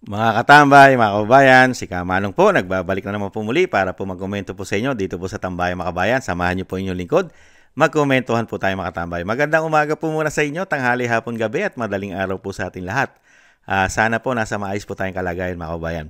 Mga katambay, mga kababayan, si Kamanong po, nagbabalik na naman po muli para po magkomento po sa inyo dito po sa Tambayan mga kabayan. Samahan niyo po inyong lingkod. Magkomentuhan po tayo mga katambay. Magandang umaga po muna sa inyo, tanghali, hapon, gabi at madaling araw po sa ating lahat. Sana po nasa maayos po tayong kalagayan mga kababayan.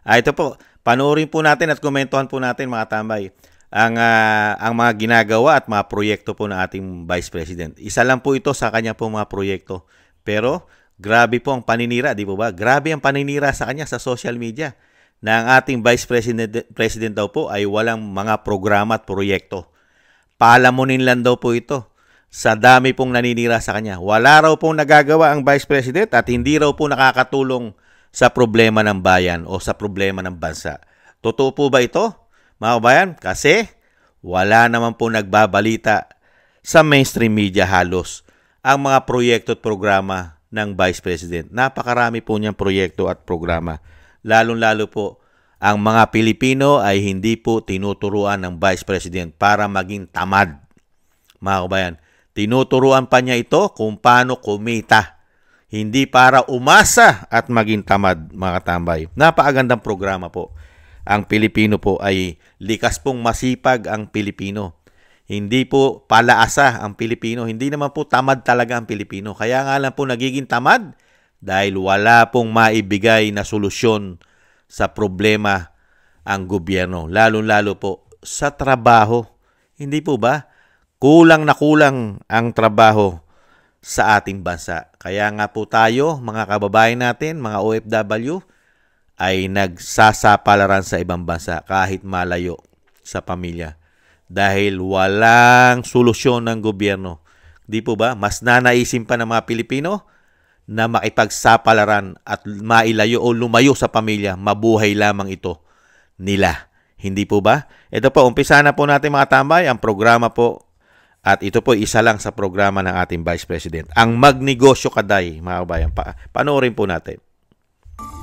Ito po, panoorin po natin at komentuhan po natin mga tambay ang mga ginagawa at mga proyekto po ng ating Vice President. Isa lang po ito sa kanya po mga proyekto. Pero grabe po ang paninira, di po ba? Grabe ang paninira sa kanya sa social media na ang ating Vice President daw po ay walang mga programa at proyekto. Palamunin lang daw po ito sa dami pong naninira sa kanya. Wala raw pong nagagawa ang Vice President at hindi raw po nakakatulong sa problema ng bayan o sa problema ng bansa. Totoo po ba ito, mga kabayan? Kasi wala naman po nagbabalita sa mainstream media halos ang mga proyekto at programa ng Vice President. Napakarami po niyang proyekto at programa. Lalong-lalo po, ang mga Pilipino ay hindi po tinuturuan ng Vice President para maging tamad. Mga kabayan, tinuturuan pa niya ito kung paano kumita. Hindi para umasa at maging tamad, mga katambay. Napakagandang programa po. Ang Pilipino po ay likas pong masipag ang Pilipino. Hindi po palaasa ang Pilipino. Hindi naman po tamad talaga ang Pilipino. Kaya nga lang po nagiging tamad dahil wala pong maibigay na solusyon sa problema ang gobyerno. Lalo-lalo po sa trabaho. Hindi po ba? Kulang na kulang ang trabaho sa ating bansa. Kaya nga po tayo, mga kababayan natin, mga OFW, ay nagsasapalaran sa ibang bansa kahit malayo sa pamilya. Dahil walang solusyon ng gobyerno. Di po ba? Mas nanaisin pa ng mga Pilipino na makipagsapalaran at mailayo o lumayo sa pamilya. Mabuhay lamang ito nila. Hindi po ba? Ito po, umpisa na po natin mga tambay. Ang programa po, at ito po isa lang sa programa ng ating Vice President. Ang Magnegosyo Kaday, mga kabayan. Panoorin po natin.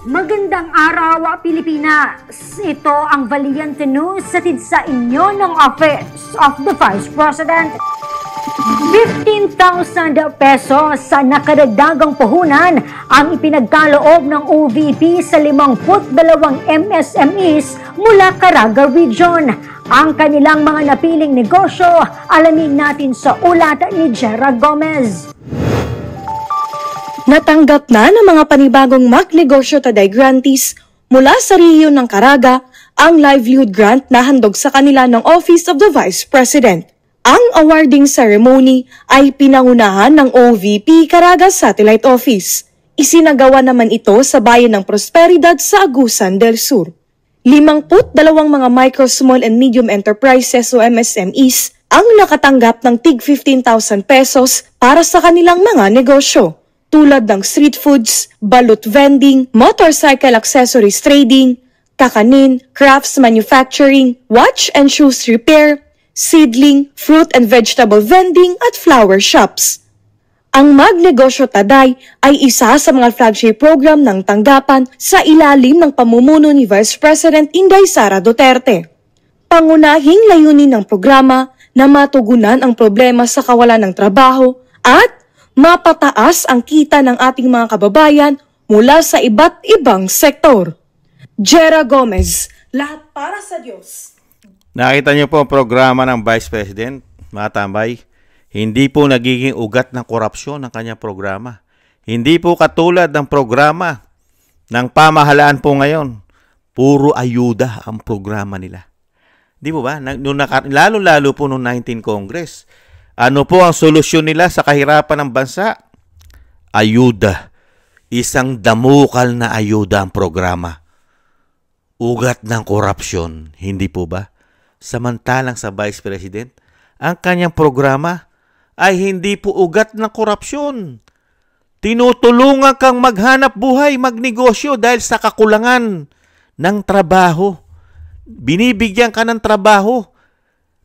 Magandang araw, Pilipinas! Ito ang Valiente News satid sa inyo ng Office of the Vice President. 15,000 pesos sa nakadagdagang puhunan ang ipinagkaloob ng OVP sa 52 MSMEs mula Caraga Region. Ang kanilang mga napiling negosyo, alamin natin sa ulat ni Jera Gomez. Natanggap na ng mga panibagong Magnegosyo Taday grantees mula sa rehiyon ng Caraga ang livelihood grant na handog sa kanila ng Office of the Vice President. Ang awarding ceremony ay pinangunahan ng OVP Caraga Satellite Office. Isinagawa naman ito sa bayan ng Prosperidad sa Agusan del Sur. 52 mga micro, small and medium enterprises o MSMEs ang nakatanggap ng tig 15,000 pesos para sa kanilang mga negosyo, tulad ng street foods, balut vending, motorcycle accessories trading, kakanin, crafts manufacturing, watch and shoes repair, seedling, fruit and vegetable vending at flower shops. Ang Magnegosyo Taday ay isa sa mga flagship program ng tanggapan sa ilalim ng pamumuno ni Vice President Inday Sara Duterte. Pangunahing layunin ng programa na matugunan ang problema sa kawalan ng trabaho at mapataas ang kita ng ating mga kababayan mula sa iba't ibang sektor. Jera Gomez, lahat para sa Diyos. Nakita niyo po ang programa ng Vice President, mga tambay. Hindi po nagiging ugat ng korupsyon ng kanyang programa. Hindi po katulad ng programa ng pamahalaan po ngayon. Puro ayuda ang programa nila. Di po ba? Lalo-lalo po noong 19 Congress. Ano po ang solusyon nila sa kahirapan ng bansa? Ayuda. Isang damukal na ayuda ang programa. Ugat ng korupsyon. Hindi po ba? Samantalang sa Vice President, ang kanyang programa ay hindi po ugat ng korupsyon. Tinutulungan kang maghanap buhay, magnegosyo dahil sa kakulangan ng trabaho. Binibigyan ka ng trabaho.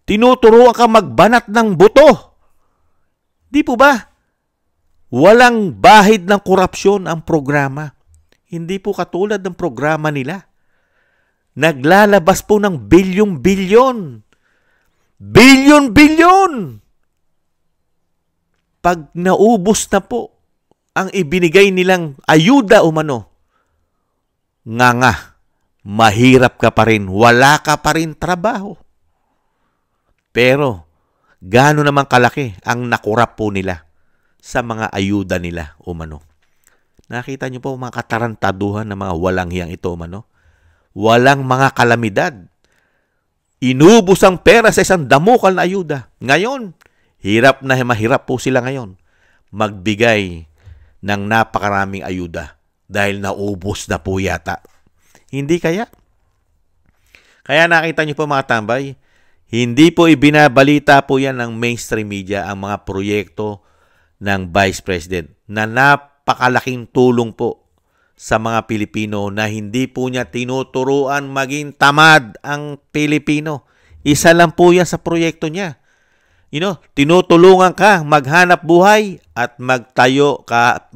Tinuturuan kang magbanat ng buto. Di po ba? Walang bahid ng korupsyon ang programa. Hindi po katulad ng programa nila. Naglalabas po ng bilyon-bilyon. Bilyon-bilyon! Pag naubos na po ang ibinigay nilang ayuda umano, nga, mahirap ka pa rin, wala ka pa rin trabaho. Pero, gaano naman kalaki ang nakurap po nila sa mga ayuda nila, umano. Nakita niyo po mga katarantaduhan ng mga walang hiyang ito, umano. Walang mga kalamidad. Inubos ang pera sa isang damukal na ayuda. Ngayon, hirap na mahirap po sila ngayon magbigay ng napakaraming ayuda dahil naubos na po yata. Hindi kaya? Kaya nakita niyo po mga tambay, hindi po ibinabalita po yan ng mainstream media ang mga proyekto ng Vice President na napakalaking tulong po sa mga Pilipino na hindi po niya tinuturuan maging tamad ang Pilipino. Isa lang po yan sa proyekto niya. Tinutulungan ka maghanap buhay at magtayo ka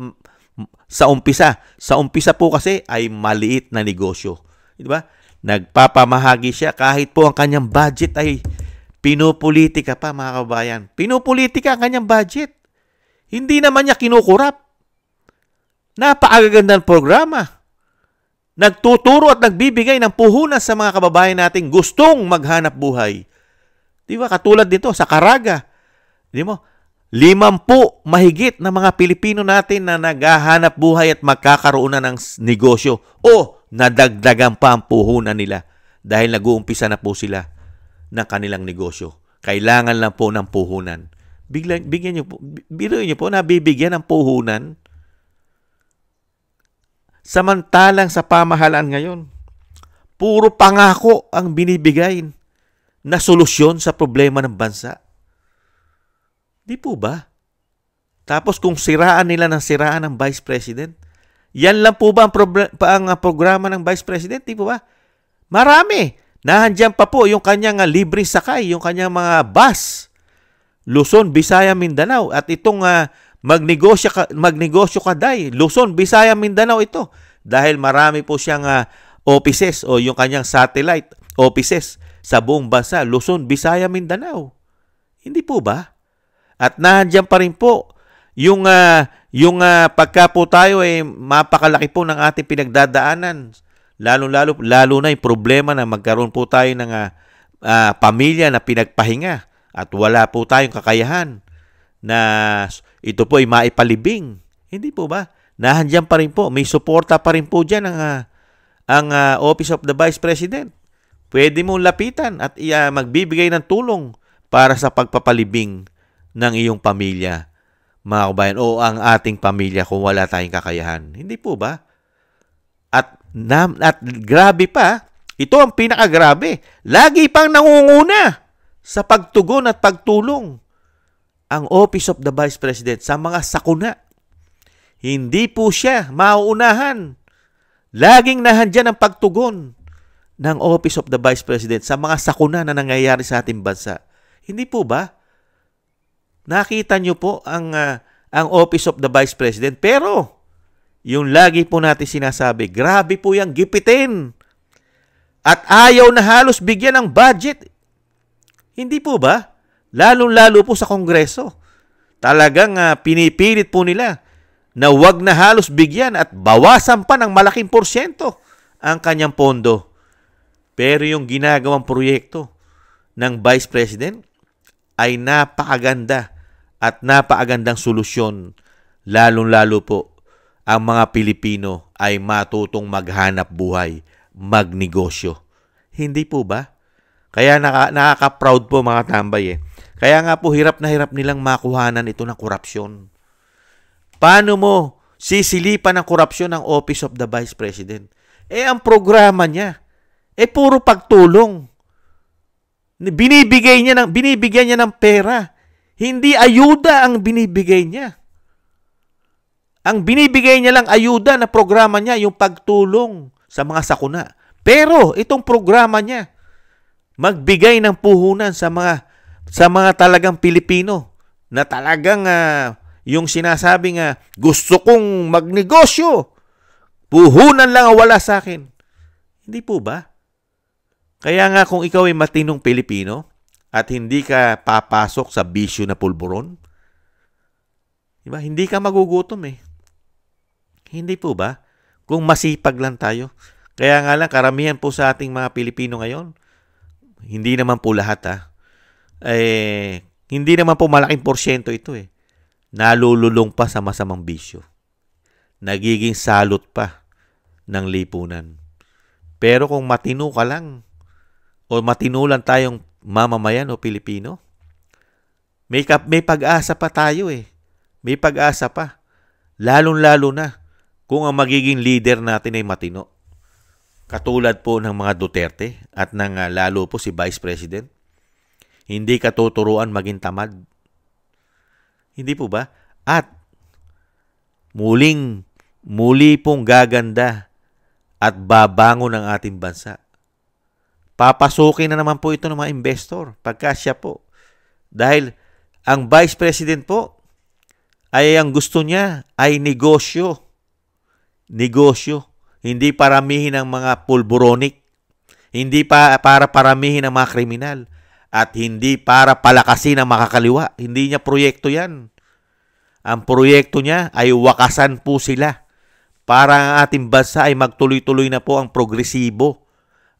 sa umpisa. Sa umpisa po kasi ay maliit na negosyo. Di ba? Nagpapamahagi siya kahit po ang kanyang budget ay pinopolitika pa, mga kabayan. Pinopolitika ang kanyang budget. Hindi naman niya kinukurap. Napakagandang programa. Nagtuturo at nagbibigay ng puhunan sa mga kababayan nating gustong maghanap buhay. Di ba? Katulad dito sa Caraga. Di mo? 50 mahigit na mga Pilipino natin na naghahanap buhay at magkakaroon na ng negosyo. O nadagdagan pa ang puhunan nila dahil nag-uumpisa na po sila ng kanilang negosyo. Kailangan lang po ng puhunan. Bigyan niyo po, biruin niyo po, nabibigyan ng puhunan. Samantalang sa pamahalaan ngayon, puro pangako ang binibigay na solusyon sa problema ng bansa. Di po ba? Tapos kung siraan nila ng siraan ng Vice President, yan lang po ba ang programa ng Vice President? Di po ba? Marami. Nahandyan pa po yung kanyang libre sakay, yung kanyang mga bus. Luzon, Visaya, Mindanao. At itong magnegosyo ka day. Luzon, Visaya, Mindanao ito. Dahil marami po siyang offices o yung kanyang satellite offices sa buong bansa, Luzon, Visaya, Mindanao. Hindi po ba? At nandiyan pa rin po yung pagka po tayo ay mapakalaki po ng ating pinagdadaanan. Lalo na yung problema na magkaroon po tayo ng pamilya na pinagpahinga at wala po tayong kakayahan na ito po ay maipalibing. Hindi po ba? Nandiyan pa rin po. May suporta pa rin po dyan ang Office of the Vice President. Pwede mong lapitan at magbibigay ng tulong para sa pagpapalibing ng iyong pamilya, mga kabayan, o ang ating pamilya kung wala tayong kakayahan. Hindi po ba? At grabe pa, ito ang pinakagrabe. Lagi pang nangunguna sa pagtugon at pagtulong ang Office of the Vice President sa mga sakuna. Hindi po siya mauunahan. Laging nahandyan ang pagtugon ng Office of the Vice President sa mga sakuna na nangyayari sa ating bansa. Hindi po ba? Nakita niyo po ang Office of the Vice President, pero yung lagi po natin sinasabi, grabe po yung gipitin. At ayaw na halos bigyan ng budget. Hindi po ba? Lalo-lalo po sa Kongreso. Talagang pinipilit po nila na wag na halos bigyan at bawasan pa ng malaking porsyento ang kanyang pondo. Pero yung ginagawang proyekto ng Vice President ay napakaganda at napakagandang solusyon. Lalong-lalo po ang mga Pilipino ay matutong maghanap buhay, magnegosyo. Hindi po ba? Kaya nakaka-proud po mga tambay. Kaya nga po hirap na hirap nilang makuhanan ito ng korupsyon. Paano mo sisilipan ng korupsyon ang Office of the Vice President? Ang programa niya, puro pagtulong. Binibigyan niya ng pera. Hindi ayuda ang binibigay niya. Ang binibigay niya lang ayuda na programa niya, yung pagtulong sa mga sakuna. Pero itong programa niya, magbigay ng puhunan sa mga talagang Pilipino na talagang yung sinasabing gusto kong magnegosyo, puhunan lang ang wala sa akin. Hindi po ba? Kaya nga kung ikaw ay matinong Pilipino at hindi ka papasok sa bisyo na pulburon, diba? Hindi ka magugutom eh. Hindi po ba? Kung masipag lang tayo. Kaya nga lang, karamihan po sa ating mga Pilipino ngayon, hindi naman po lahat hindi naman po malaking porsyento ito nalululong pa sa masamang bisyo. Nagiging salot pa ng lipunan. Pero kung matino ka lang, o matino lang tayong mamamayan o Pilipino, may pag-asa pa tayo May pag-asa pa. Lalong-lalo na kung ang magiging leader natin ay matino. Katulad po ng mga Duterte at lalo po si Vice President. Hindi katuturuan maging tamad. Hindi po ba? At muli pong gaganda at babangon ang ating bansa. Papasukin na naman po ito ng mga investor pagka siya po. Dahil ang Vice President po ay ang gusto niya ay negosyo. Negosyo. Hindi paramihin ang mga pulburonik. Hindi para paramihin ang mga kriminal. At hindi para palakasin ang makakaliwa. Hindi niya proyekto yan. Ang proyekto niya ay wakasan po sila. Para ang ating bansa ay magtuloy-tuloy na po ang progresibo.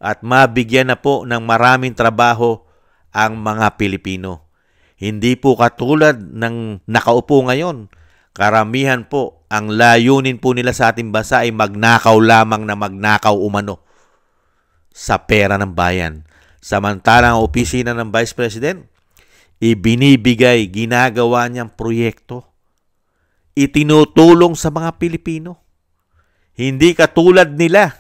At mabigyan na po ng maraming trabaho ang mga Pilipino. Hindi po katulad ng nakaupo ngayon. Karamihan po, ang layunin po nila sa ating bansa ay magnakaw lamang na magnakaw umano sa pera ng bayan. Samantalang ang opisina ng Vice President, ibinibigay, ginagawa niyang proyekto. Itinutulong sa mga Pilipino. Hindi katulad nila.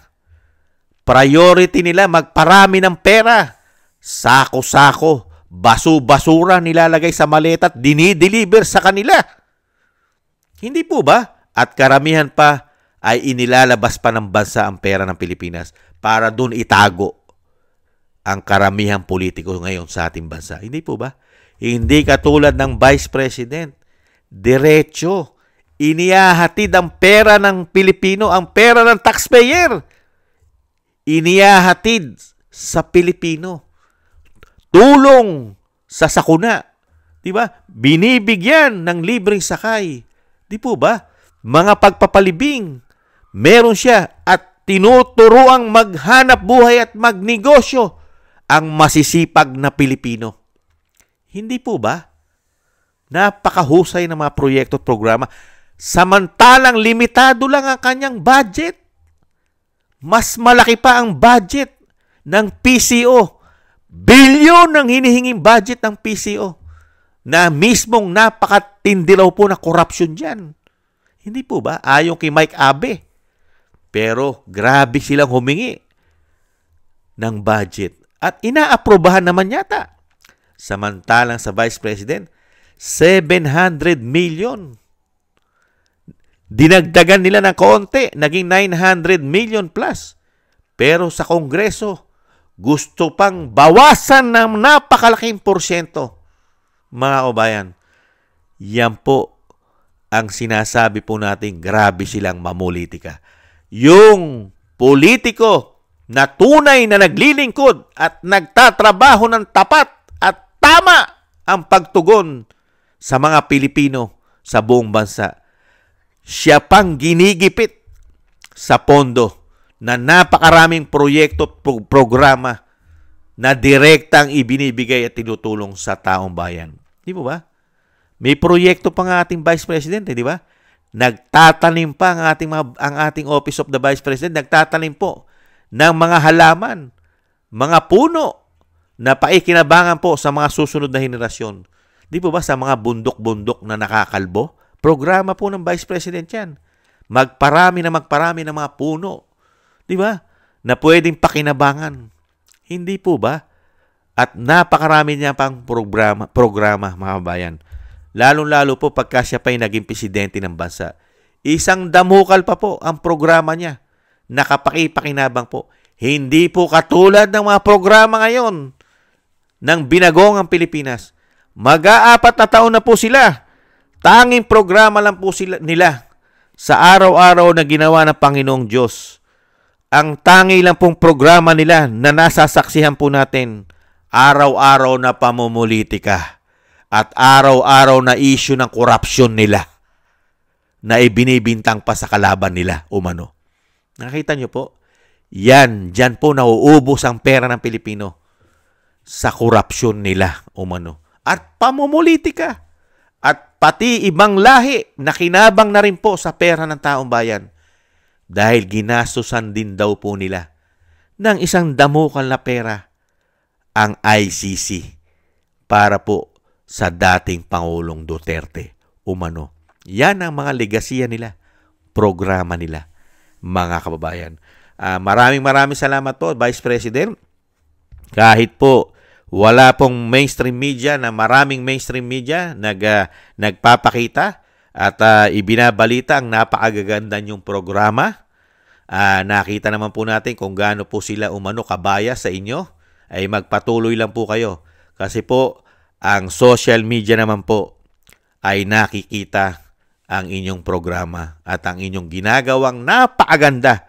Priority nila magparami ng pera. Sako-sako, basu-basura nilalagay sa maleta at dinideliver sa kanila. Hindi po ba? At karamihan pa ay inilalabas pa ng bansa ang pera ng Pilipinas para doon itago ang karamihang politiko ngayon sa ating bansa. Hindi po ba? Hindi katulad ng Vice President. Diretso. Inihahatid ang pera ng Pilipino, ang pera ng taxpayer. Inihahatid sa Pilipino. Tulong sa sakuna. Di ba? Binibigyan ng libreng sakay. Di po ba? Mga pagpapalibing. Meron siya at tinuturuang maghanap buhay at magnegosyo ang masisipag na Pilipino. Hindi po ba? Napakahusay ng mga proyekto at programa. Samantalang limitado lang ang kanyang budget. Mas malaki pa ang budget ng PCO. Bilyon ang hinihinging budget ng PCO na mismong napakatindi raw po na korupsyon dyan. Hindi po ba? Ayon kay Mike Abe. Pero grabe silang humingi ng budget. At inaaprobahan naman yata. Samantalang sa Vice President, 700 million. Dinagdagan nila ng konti, naging 900 million plus. Pero sa Kongreso, gusto pang bawasan ng napakalaking porsyento. Mga kabayan, yan po ang sinasabi po natin, grabe silang mamulitika. Yung politiko na tunay na naglilingkod at nagtatrabaho ng tapat at tama ang pagtugon sa mga Pilipino sa buong bansa. Siya pang ginigipit sa pondo na napakaraming proyekto at programa na direktang ibinibigay at tinutulong sa taong bayan. Di ba? May proyekto pa nga ating Vice President, di ba? Nagtatanim pa ang ating Office of the Vice President, nagtatanim po ng mga halaman, mga puno na paikinabangan po sa mga susunod na henerasyon. Di ba sa mga bundok-bundok na nakakalbo? Programa po ng Vice President yan. Magparami ng mga puno. Di ba? Na pwedeng pakinabangan. Hindi po ba? At napakarami niya pang programa mga kabayan. Lalong-lalo po pagka siya pa'y naging presidente ng bansa. Isang damukal pa po ang programa niya. Nakapakipakinabang po. Hindi po katulad ng mga programa ngayon ng binagong ang Pilipinas. Mag-aapat na taon na po sila. Tanging programa lang po nila sa araw-araw na ginawa ng Panginoong Diyos. Ang tangi lang pong programa nila na nasasaksihan po natin, araw-araw na pamumulitika at araw-araw na issue ng korupsyon nila na ibinibintang pa sa kalaban nila umano. Nakita nyo po, Dyan po nauubos ang pera ng Pilipino sa korupsyon nila umano. At pamumulitika. At pati ibang lahi na kinabang na rin po sa pera ng taong bayan. Dahil ginastusan din daw po nila ng isang damukal na pera ang ICC para po sa dating Pangulong Duterte umano. Yan ang mga legasiya nila, programa nila, mga kababayan. Maraming salamat po, Vice President. Kahit po wala pong mainstream media na maraming mainstream media nagpapakita at ibinabalita ang napakagaganda niyong programa. Nakita naman po natin kung gaano po sila umano kabaya sa inyo. Ay magpatuloy lang po kayo. Kasi po, ang social media naman po ay nakikita ang inyong programa at ang inyong ginagawang napakaganda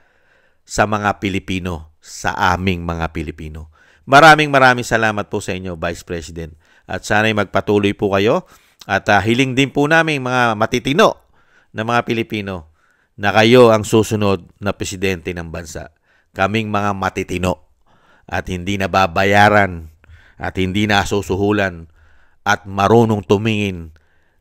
sa mga Pilipino, sa aming mga Pilipino. Maraming salamat po sa inyo, Vice President. At sana'y magpatuloy po kayo. At hiling din po namin mga matitino na mga Pilipino na kayo ang susunod na presidente ng bansa. Kaming mga matitino at hindi nababayaran at hindi nasusuhulan at marunong tumingin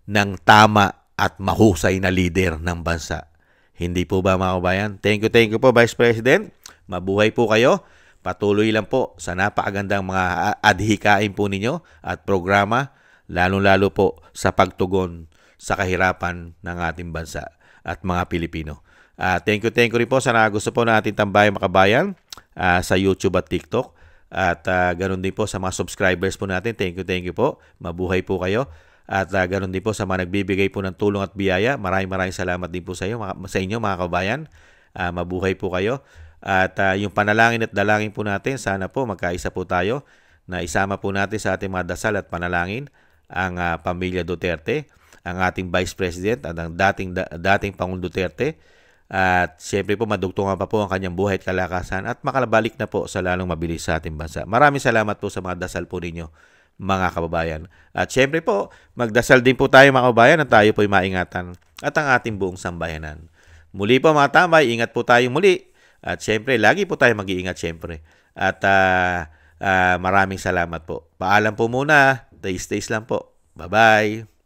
ng tama at mahusay na leader ng bansa. Hindi po ba, mga kabayan? Thank you po, Vice President. Mabuhay po kayo. Patuloy lang po sa napakagandang mga adhikain po ninyo at programa, lalo-lalo po sa pagtugon sa kahirapan ng ating bansa at mga Pilipino. Thank you rin po sa gusto po natin Tambayang Makabayan sa YouTube at TikTok. At ganoon din po sa mga subscribers po natin. Thank you po. Mabuhay po kayo. At ganoon din po sa mga nagbibigay po ng tulong at biyaya. Maraming salamat din po sa inyo mga kabayan. Mabuhay po kayo. At yung panalangin at dalangin po natin, sana po magkaisa po tayo na isama po natin sa ating mga dasal at panalangin ang pamilya Duterte, ang ating Vice President at ang dating Pangulong Duterte. At siyempre po madugtungan pa po ang kanyang buhay at kalakasan at makalabalik na po sa lalong mabilis sa ating bansa. Maraming salamat po sa mga dasal po ninyo, mga kababayan. At siyempre po, magdasal din po tayo mga kababayan at tayo po'y maingatan at ang ating buong sambayanan. Muli po mga tambay, ingat po tayo muli. At siyempre, lagi po tayo mag-iingat siyempre. At maraming salamat po. Paalam po muna. Taste lang po. Bye-bye.